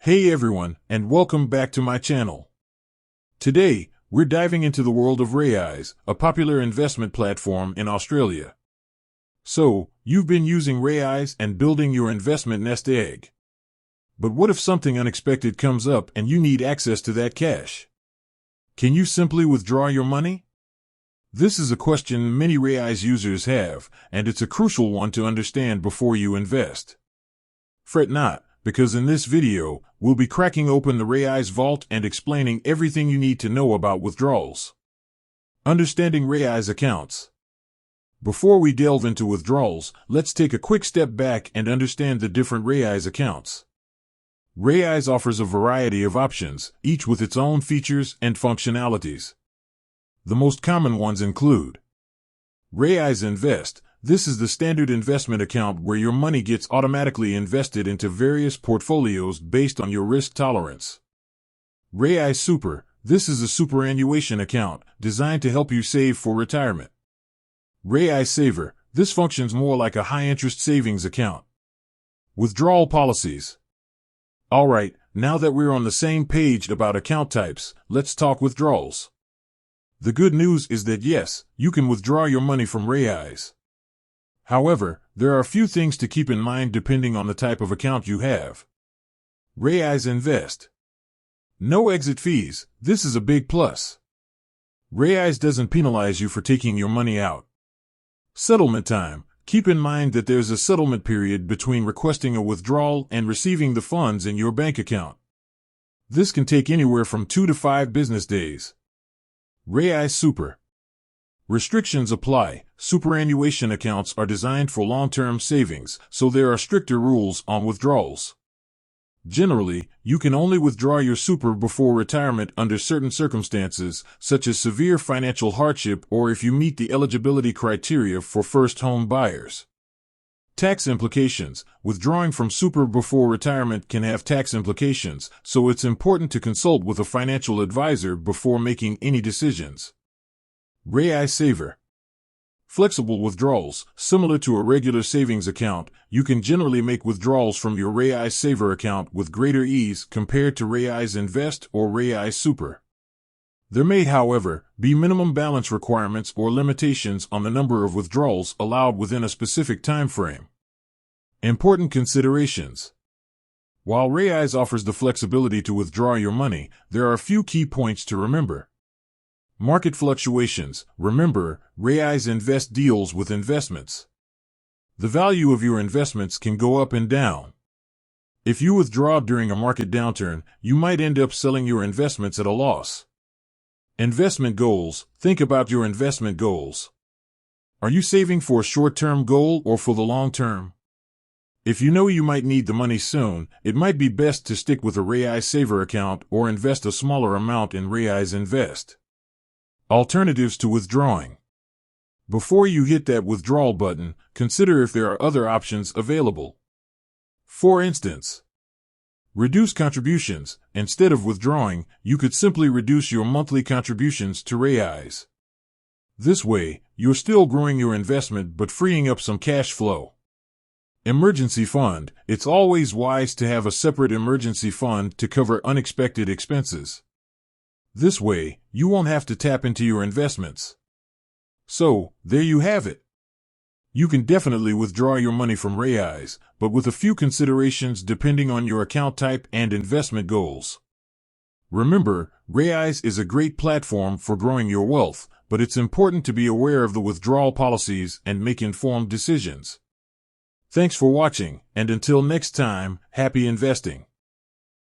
Hey everyone, and welcome back to my channel. Today, we're diving into the world of Raiz, a popular investment platform in Australia. So, you've been using Raiz and building your investment nest egg. But what if something unexpected comes up and you need access to that cash? Can you simply withdraw your money? This is a question many Raiz users have, and it's a crucial one to understand before you invest. Fret not, because in this video, we'll be cracking open the Raiz vault and explaining everything you need to know about withdrawals. Understanding Raiz accounts. Before we delve into withdrawals, let's take a quick step back and understand the different Raiz accounts. Raiz offers a variety of options, each with its own features and functionalities. The most common ones include Raiz Invest. This is the standard investment account where your money gets automatically invested into various portfolios based on your risk tolerance. Raiz Super. This is a superannuation account designed to help you save for retirement. Raiz Saver. This functions more like a high-interest savings account. Withdrawal policies. Alright, now that we're on the same page about account types, let's talk withdrawals. The good news is that yes, you can withdraw your money from Raiz. However, there are a few things to keep in mind depending on the type of account you have. Raiz Invest. No exit fees. This is a big plus. Raiz doesn't penalize you for taking your money out. Settlement time. Keep in mind that there's a settlement period between requesting a withdrawal and receiving the funds in your bank account. This can take anywhere from 2 to 5 business days. Raiz Super. Restrictions apply. Superannuation accounts are designed for long-term savings, so there are stricter rules on withdrawals. Generally, you can only withdraw your super before retirement under certain circumstances, such as severe financial hardship or if you meet the eligibility criteria for first home buyers. Tax implications. Withdrawing from super before retirement can have tax implications, so it's important to consult with a financial advisor before making any decisions. Raiz Saver. Flexible withdrawals. Similar to a regular savings account, you can generally make withdrawals from your Raiz Saver account with greater ease compared to Raiz Invest or Raiz Super. There may, however, be minimum balance requirements or limitations on the number of withdrawals allowed within a specific time frame. Important considerations. While Raiz offers the flexibility to withdraw your money, there are a few key points to remember. Market fluctuations. Remember, Raiz Invest deals with investments. The value of your investments can go up and down. If you withdraw during a market downturn, you might end up selling your investments at a loss. Investment goals. Think about your investment goals. Are you saving for a short-term goal or for the long term? If you know you might need the money soon, it might be best to stick with a Raiz Saver account or invest a smaller amount in Raiz Invest. Alternatives to withdrawing. Before you hit that withdrawal button, consider if there are other options available. For instance, reduce contributions. Instead of withdrawing, you could simply reduce your monthly contributions to Raiz. This way, you're still growing your investment but freeing up some cash flow. Emergency fund. It's always wise to have a separate emergency fund to cover unexpected expenses. This way, you won't have to tap into your investments. So, there you have it. You can definitely withdraw your money from Raiz, but with a few considerations depending on your account type and investment goals. Remember, Raiz is a great platform for growing your wealth, but it's important to be aware of the withdrawal policies and make informed decisions. Thanks for watching, and until next time, happy investing.